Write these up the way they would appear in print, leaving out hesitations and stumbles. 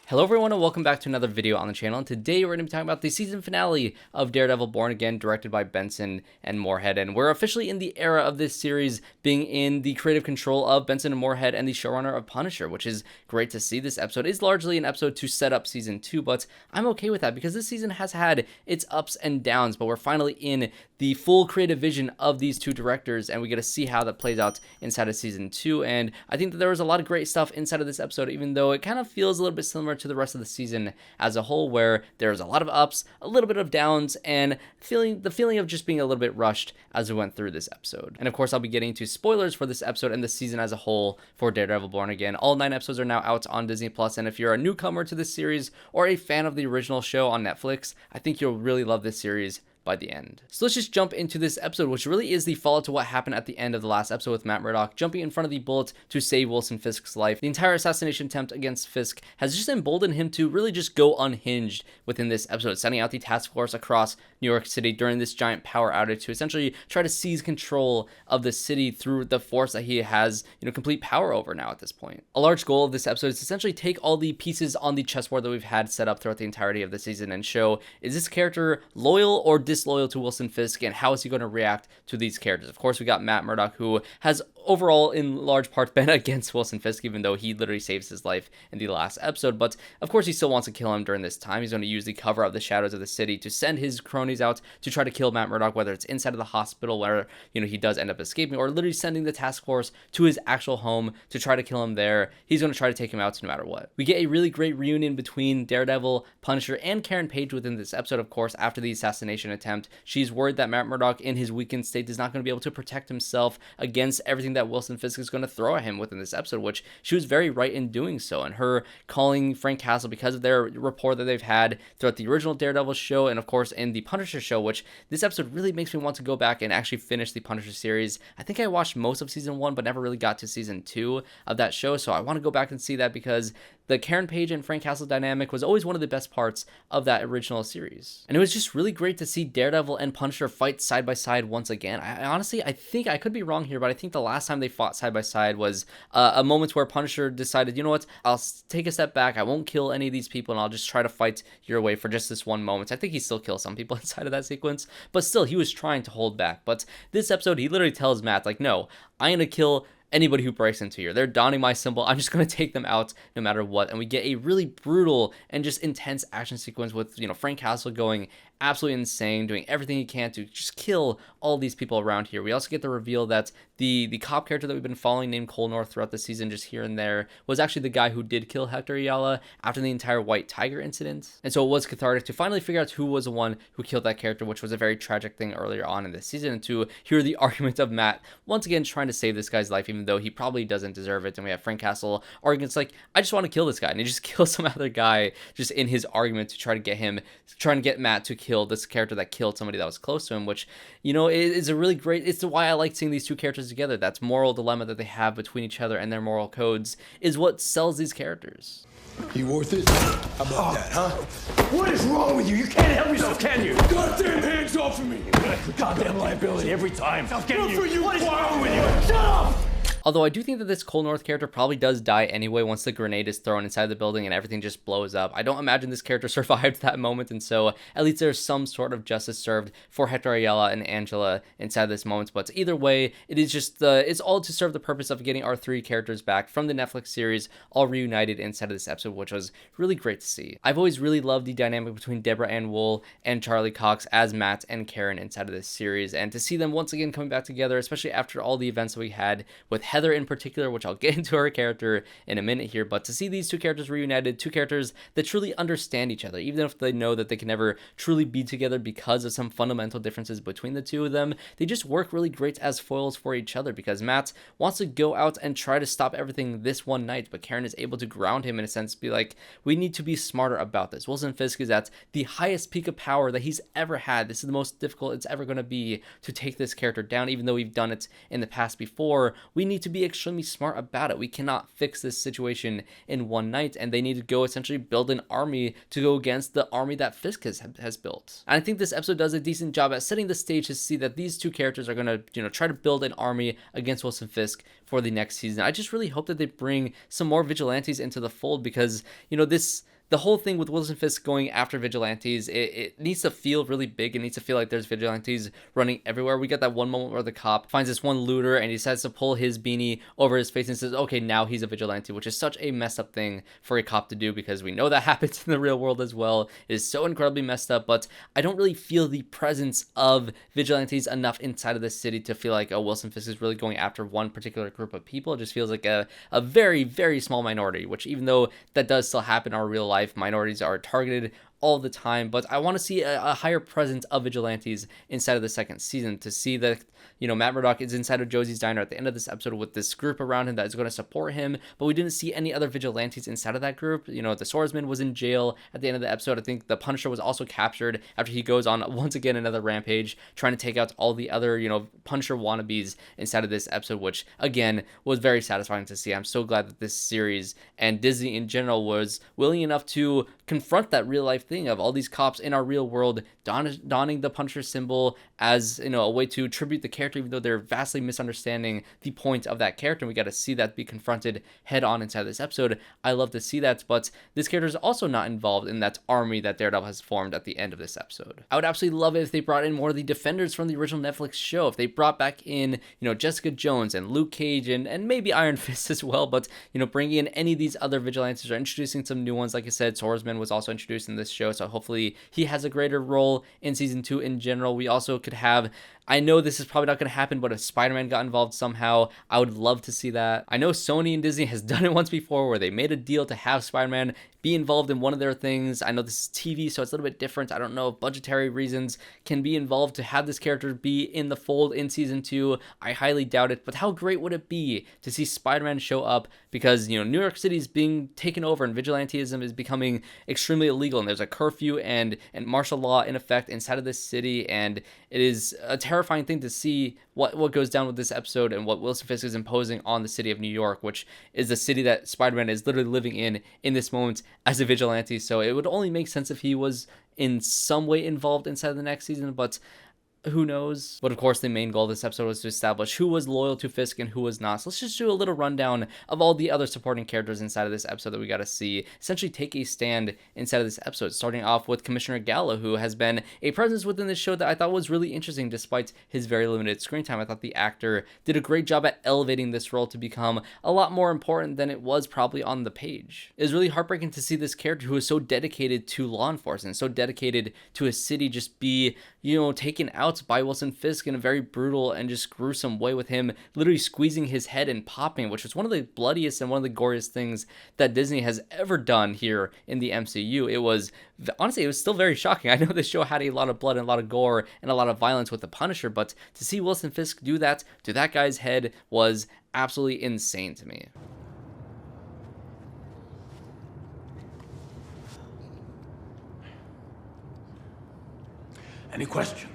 Hello everyone and welcome back to another video on the channel, and today we're going to be talking about the season finale of Daredevil Born Again, directed by Benson and Moorhead. And we're officially in the era of this series being in the creative control of Benson and Moorhead and the showrunner of Punisher, which is great to see. This episode is largely an episode to set up season 2, but I'm okay with that because this season has had its ups and downs, but we're finally in the full creative vision of these two directors, and we get to see how that plays out inside of season 2. And I think that there was a lot of great stuff inside of this episode, even though it kind of feels a little bit similar to the rest of the season as a whole, where there's a lot of ups, a little bit of downs, and the feeling of just being a little bit rushed as we went through this episode. And of course, I'll be getting to spoilers for this episode and the season as a whole for Daredevil Born Again. All 9 episodes are now out on Disney Plus, and if you're a newcomer to this series or a fan of the original show on Netflix, I think you'll really love this series by the end. So let's just jump into this episode, which really is the follow-up to what happened at the end of the last episode with Matt Murdock jumping in front of the bullet to save Wilson Fisk's life. The entire assassination attempt against Fisk has just emboldened him to really just go unhinged within this episode, sending out the task force across New York City during this giant power outage to essentially try to seize control of the city through the force that he has, complete power over now at this point. A large goal of this episode is to essentially take all the pieces on the chessboard that we've had set up throughout the entirety of the season and show, is this character loyal or disloyal to Wilson Fisk, and how is he going to react to these characters? Of course, we got Matt Murdock, who has overall in large part been against Wilson Fisk, even though he literally saves his life in the last episode. But of course, he still wants to kill him during this time. He's going to use the cover of the shadows of the city to send his cronies out to try to kill Matt Murdock, whether it's inside of the hospital where he does end up escaping, or literally sending the task force to his actual home to try to kill him there. He's going to try to take him out no matter what. We get a really great reunion between Daredevil, Punisher, and Karen Page within this episode, of course, after the assassination attempt. She's worried that Matt Murdock, in his weakened state, is not going to be able to protect himself against everything that Wilson Fisk is going to throw at him within this episode, which she was very right in doing so. And her calling Frank Castle, because of their rapport that they've had throughout the original Daredevil show, and of course in the Punisher show, which this episode really makes me want to go back and actually finish the Punisher series. I think I watched most of season 1, but never really got to season 2 of that show, so I want to go back and see that, because the Karen Page and Frank Castle dynamic was always one of the best parts of that original series. And it was just really great to see Daredevil and Punisher fight side by side once again. I honestly think, I could be wrong here, but I think the last time they fought side by side was a moment where Punisher decided, you know what, I'll take a step back, I won't kill any of these people, and I'll just try to fight your way for just this one moment. I think he still kills some people inside of that sequence, but still, he was trying to hold back. But this episode, he literally tells Matt, like, no, I'm gonna kill anybody who breaks into here. They're donning my symbol. I'm just going to take them out no matter what. And we get a really brutal and just intense action sequence with, Frank Castle going absolutely insane, doing everything he can to just kill all these people around here. We also get the reveal that the cop character that we've been following, named Cole North, throughout the season, just here and there, was actually the guy who did kill Hector Ayala after the entire White Tiger incident. And so it was cathartic to finally figure out who was the one who killed that character, which was a very tragic thing earlier on in this season, and to hear the argument of Matt once again trying to save this guy's life, even though he probably doesn't deserve it. And we have Frank Castle arguing, it's like, I just want to kill this guy, and he just kills some other guy just in his argument to try to get Matt to kill this character that killed somebody that was close to him, which is a really great, it's why I like seeing these two characters together. That's moral dilemma that they have between each other and their moral codes is what sells these characters. You worth it? How about that, huh? What is wrong with you? You can't help yourself, can you? Goddamn hands off of me! Goddamn liability every time. Good for you, What is wrong with you? Shut up! Although I do think that this Cole North character probably does die anyway once the grenade is thrown inside the building and everything just blows up. I don't imagine this character survived that moment, and so at least there's some sort of justice served for Hector Ayala and Angela inside this moment. But either way, it is just it's all to serve the purpose of getting our 3 characters back from the Netflix series, all reunited inside of this episode, which was really great to see. I've always really loved the dynamic between Deborah and Woll and Charlie Cox as Matt and Karen inside of this series, and to see them once again coming back together, especially after all the events that we had with Heather in particular, which I'll get into her character in a minute here. But to see these two characters reunited, two characters that truly understand each other, even if they know that they can never truly be together because of some fundamental differences between the two of them, they just work really great as foils for each other, because Matt wants to go out and try to stop everything this one night, but Karen is able to ground him in a sense, be like, we need to be smarter about this. Wilson Fisk is at the highest peak of power that he's ever had. This is the most difficult it's ever going to be to take this character down, even though we've done it in the past before. We need to be extremely smart about it. We cannot fix this situation in one night, and they need to go essentially build an army to go against the army that Fisk has built. And I think this episode does a decent job at setting the stage to see that these two characters are going to try to build an army against Wilson Fisk for the next season. I just really hope that they bring some more vigilantes into the fold, because this the whole thing with Wilson Fisk going after vigilantes, it needs to feel really big. It needs to feel like there's vigilantes running everywhere. We get that one moment where the cop finds this one looter and he decides to pull his beanie over his face and says, okay, now he's a vigilante, which is such a messed up thing for a cop to do, because we know that happens in the real world as well. It is so incredibly messed up, but I don't really feel the presence of vigilantes enough inside of the city to feel like, oh, Wilson Fisk is really going after one particular group of people. It just feels like a very, very small minority, which, even though that does still happen in our real life, minorities are targeted all the time. But I want to see a higher presence of vigilantes inside of the second season, to see that, you know, Matt Murdock is inside of Josie's diner at the end of this episode with this group around him that is going to support him, but we didn't see any other vigilantes inside of that group. You know, the swordsman was in jail at the end of the episode. I think the Punisher was also captured after he goes on once again another rampage trying to take out all the other, you know, Punisher wannabes inside of this episode, which again was very satisfying to see. I'm so glad that this series and Disney in general was willing enough to confront that real life thing of all these cops in our real world donning the Punisher symbol as, you know, a way to tribute the character, even though they're vastly misunderstanding the point of that character. And we got to see that be confronted head on inside this episode. I love to see that, but this character is also not involved in that army that Daredevil has formed at the end of this episode. I would absolutely love it if they brought in more of the Defenders from the original Netflix show. If they brought back in, you know, Jessica Jones and Luke Cage and maybe Iron Fist as well, but, you know, bringing in any of these other vigilantes or introducing some new ones. Like I said, Swordsman was also introduced in this show, so hopefully he has a greater role in season 2 in general. We also could have, I know this is probably not going to happen, but if Spider-Man got involved somehow, I would love to see that. I know Sony and Disney has done it once before where they made a deal to have Spider-Man be involved in one of their things. I know this is TV, so it's a little bit different. I don't know if budgetary reasons can be involved to have this character be in the fold in season 2. I highly doubt it, but how great would it be to see Spider-Man show up, because, you know, New York City is being taken over and vigilantism is becoming extremely illegal, and there's a curfew and martial law in effect inside of this city, and it is a terrifying thing to see what goes down with this episode and what Wilson Fisk is imposing on the city of New York, which is the city that Spider-Man is literally living in this moment as a vigilante. So it would only make sense if he was in some way involved inside of the next season, but who knows? But of course, the main goal of this episode was to establish who was loyal to Fisk and who was not. So let's just do a little rundown of all the other supporting characters inside of this episode that we got to see essentially take a stand inside of this episode. Starting off with Commissioner Gallo, who has been a presence within this show that I thought was really interesting despite his very limited screen time. I thought the actor did a great job at elevating this role to become a lot more important than it was probably on the page. It was really heartbreaking to see this character who is so dedicated to law enforcement, so dedicated to his city, just be, you know, taken out by Wilson Fisk in a very brutal and just gruesome way, with him literally squeezing his head and popping, which was one of the bloodiest and one of the goriest things that Disney has ever done here in the MCU. It was, honestly, it was still very shocking. I know the show had a lot of blood and a lot of gore and a lot of violence with the Punisher, but to see Wilson Fisk do that to that guy's head was absolutely insane to me. Any questions?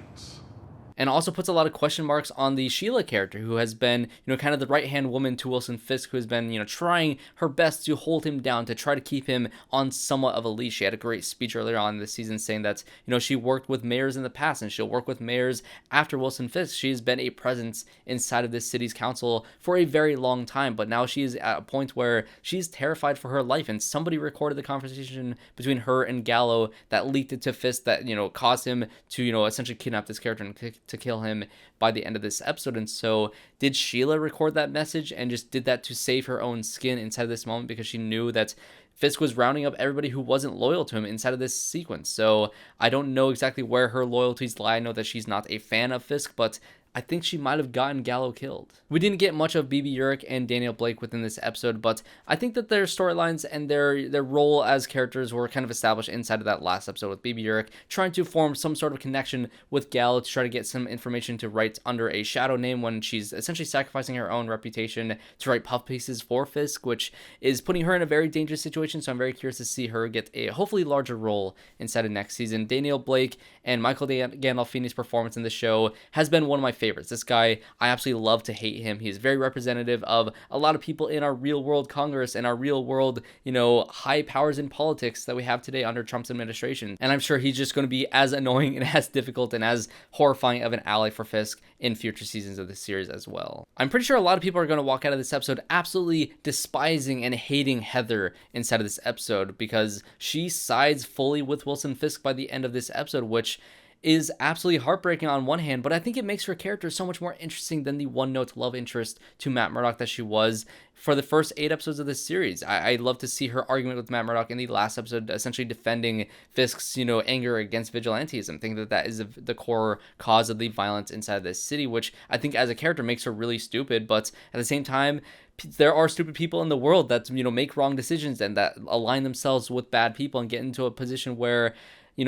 And also puts a lot of question marks on the Sheila character, who has been, you know, kind of the right-hand woman to Wilson Fisk, who has been, you know, trying her best to hold him down, to try to keep him on somewhat of a leash. She had a great speech earlier on in the season saying that, you know, she worked with mayors in the past and she'll work with mayors after Wilson Fisk. She's been a presence inside of this city's council for a very long time, but now she is at a point where she's terrified for her life, and somebody recorded the conversation between her and Gallo that leaked it to Fisk that, you know, caused him to, you know, essentially kidnap this character and to kill him by the end of this episode. And so did Sheila record that message and just did that to save her own skin inside of this moment, because she knew that Fisk was rounding up everybody who wasn't loyal to him inside of this sequence? So I don't know exactly where her loyalties lie. I know that she's not a fan of Fisk, but I think she might have gotten Gallo killed. We didn't get much of BB URICH and Daniel Blake within this episode, but I think that their storylines and their role as characters were kind of established inside of that last episode, with BB URICH trying to form some sort of connection with Gallo to try to get some information to write under a shadow name when she's essentially sacrificing her own reputation to write puff pieces for Fisk, which is putting her in a very dangerous situation. So I'm very curious to see her get a hopefully larger role inside of next season. Daniel Blake and Michael Gandolfini's performance in the show has been one of my favorite favorites. This guy, I absolutely love to hate him. He's very representative of a lot of people in our real world Congress and our real world, high powers in politics that we have today under Trump's administration. And I'm sure he's just going to be as annoying and as difficult and as horrifying of an ally for Fisk in future seasons of this series as well. I'm pretty sure a lot of people are going to walk out of this episode absolutely despising and hating Heather inside of this episode because she sides fully with Wilson Fisk by the end of this episode, which is absolutely heartbreaking on one hand, but I think it makes her character so much more interesting than the one-note love interest to Matt Murdock that she was for the first 8 episodes of this series. I love to see her argument with Matt Murdock in the last episode, essentially defending Fisk's, anger against vigilantism. I think that is the core cause of the violence inside of this city, which I think as a character makes her really stupid, but at the same time, there are stupid people in the world that, make wrong decisions and that align themselves with bad people and get into a position where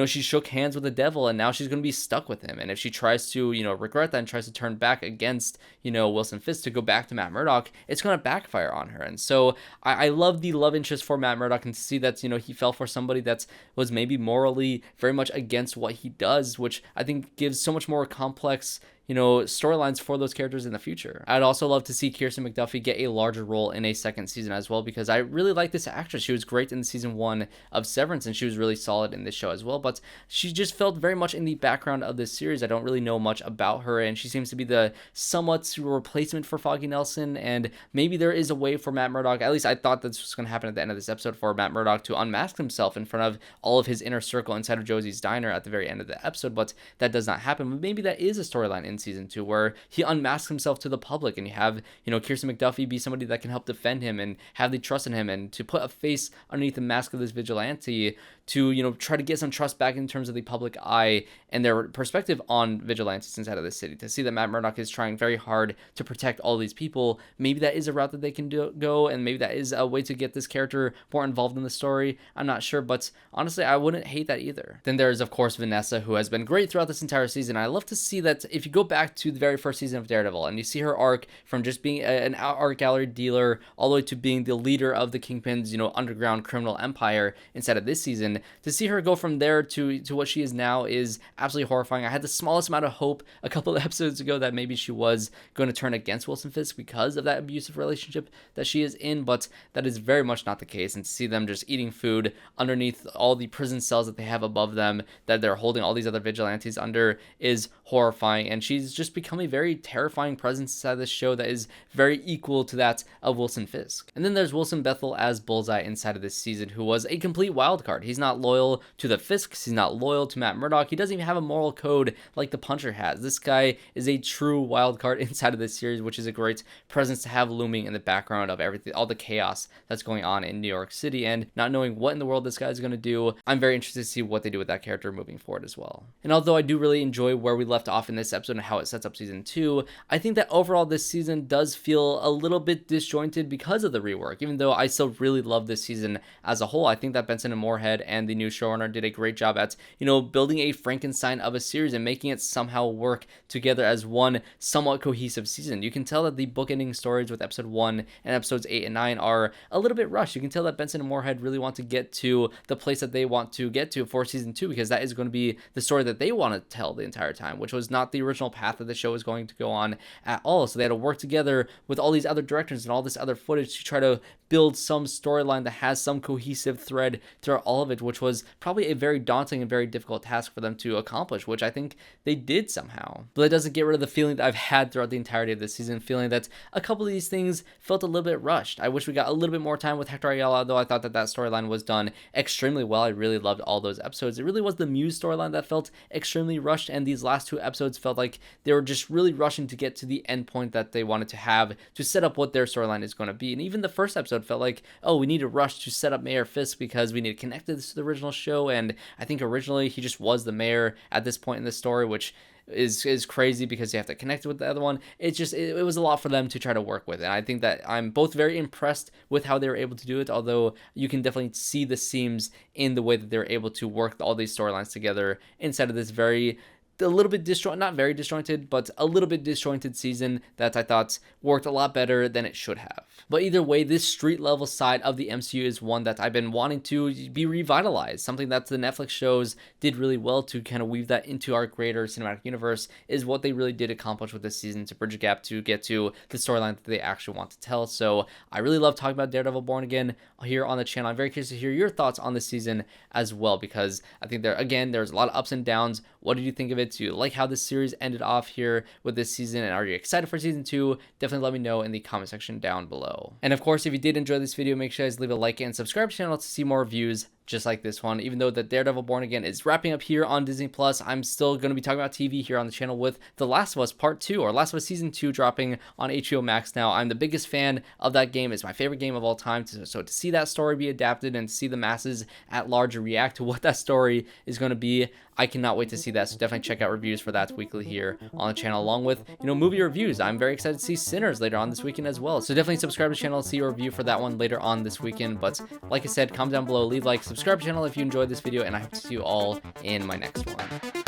she shook hands with the devil and now she's going to be stuck with him. And if she tries to, regret that and tries to turn back against, Wilson Fisk to go back to Matt Murdock, it's going to backfire on her. And so I love the love interest for Matt Murdock and to see that, he fell for somebody that was maybe morally very much against what he does, which I think gives so much more complex storylines for those characters in the future. I'd also love to see KIRSTEN McDuffie get a larger role in a second season as well, because I really like this actress. She was great in season 1 of Severance, and she was really solid in this show as well, but she just felt very much in the background of this series. I don't really know much about her, and she seems to be the somewhat replacement for Foggy Nelson, and maybe there is a way for Matt Murdock, at least I thought this was going to happen at the end of this episode, for Matt Murdock to unmask himself in front of all of his inner circle inside of Josie's diner at the very end of the episode, but that does not happen. But maybe that is a storyline in season 2 where he unmasks himself to the public and you have KIRSTEN McDuffie be somebody that can help defend him and have the trust in him and to put a face underneath the mask of this vigilante to try to get some trust back in terms of the public eye and their perspective on vigilantes inside of the city. To see that Matt Murdock is trying very hard to protect all these people, maybe that is a route that they can go, and maybe that is a way to get this character more involved in the story. I'm not sure, but honestly, I wouldn't hate that either. Then there is, of course, VANESSA, who has been great throughout this entire season. I love to see that if you go back to the very first season of Daredevil and you see her arc from just being an art gallery dealer all the way to being the leader of the Kingpin's, underground criminal empire inside of this season, to see her go from there to what she is now is absolutely horrifying. I had the smallest amount of hope a couple of episodes ago that maybe she was going to turn against Wilson Fisk because of that abusive relationship that she is in, but that is very much not the case. And to see them just eating food underneath all the prison cells that they have above them, that they're holding all these other vigilantes under, is horrifying. And she's just become a very terrifying presence inside this show that is very equal to that of Wilson Fisk. And then there's Wilson Bethel as Bullseye inside of this season, who was a complete wild card. He's not loyal to the Fisks, he's not loyal to Matt Murdock, he doesn't even have a moral code like the Puncher has. This guy is a true wild card inside of this series, which is a great presence to have looming in the background of everything, all the chaos that's going on in New York City, and not knowing what in the world this guy is going to do. I'm very interested to see what they do with that character moving forward as well. And although I do really enjoy where we left off in this episode and how it sets up season 2, I think that overall this season does feel a little bit disjointed because of the rework. Even though I still really love this season as a whole, I think that Benson and Moorhead and the new showrunner did a great job at, building a Frankenstein of a series and making it somehow work together as one somewhat cohesive season. You can tell that the bookending stories with episode 1 and episodes 8 and 9 are a little bit rushed. You can tell that Benson and Moorhead really want to get to the place that they want to get to for season 2, because that is going to be the story that they want to tell the entire time, which was not the original path that the show was going to go on at all. So they had to work together with all these other directors and all this other footage to try to build some storyline that has some cohesive thread throughout all of it, which was probably a very daunting and very difficult task for them to accomplish, which I think they did somehow. But it doesn't get rid of the feeling that I've had throughout the entirety of this season, feeling that a couple of these things felt a little bit rushed. I wish we got a little bit more time with Hector Ayala, though I thought that storyline was done extremely well. I really loved all those episodes. It really was the Muse storyline that felt extremely rushed, and these last 2 episodes felt like they were just really rushing to get to the end point that they wanted to have to set up what their storyline is going to be. And even the first episode felt like, oh, we need to rush to set up Mayor Fisk because we need to connect this to the original show, and I think originally he just was the mayor at this point in the story, which is crazy because you have to connect it with the other one. It was a lot for them to try to work with, and I think that I'm both very impressed with how they were able to do it, although you can definitely see the seams in the way that they're able to work all these storylines together inside of this very a little bit disjointed, not very disjointed, but a little bit disjointed season that I thought worked a lot better than it should have. But either way, this street level side of the MCU is one that I've been wanting to be revitalized. Something that the Netflix shows did really well to kind of weave that into our greater cinematic universe is what they really did accomplish with this season to bridge a gap to get to the storyline that they actually want to tell. So I really love talking about Daredevil Born Again here on the channel. I'm very curious to hear your thoughts on this season as well, because I think there's a lot of ups and downs. What did you think of it? Do you like how this series ended off here with this season, and are you excited for season 2? Definitely let me know in the comment section down below. And of course, if you did enjoy this video, make sure you guys leave a like and subscribe to the channel to see more reviews just like this one. Even though the Daredevil Born Again is wrapping up here on Disney Plus, I'm still going to be talking about TV here on the channel with The Last of Us Part 2, or Last of Us Season 2, dropping on HBO Max now. I'm the biggest fan of that game. It's my favorite game of all time. So to see that story be adapted and to see the masses at large react to what that story is going to be, I cannot wait to see that. So definitely check out reviews for that weekly here on the channel, along with, movie reviews. I'm very excited to see Sinners later on this weekend as well. So definitely subscribe to the channel to see a review for that one later on this weekend. But like I said, comment down below, leave a like, subscribe to the channel if you enjoyed this video, and I hope to see you all in my next one.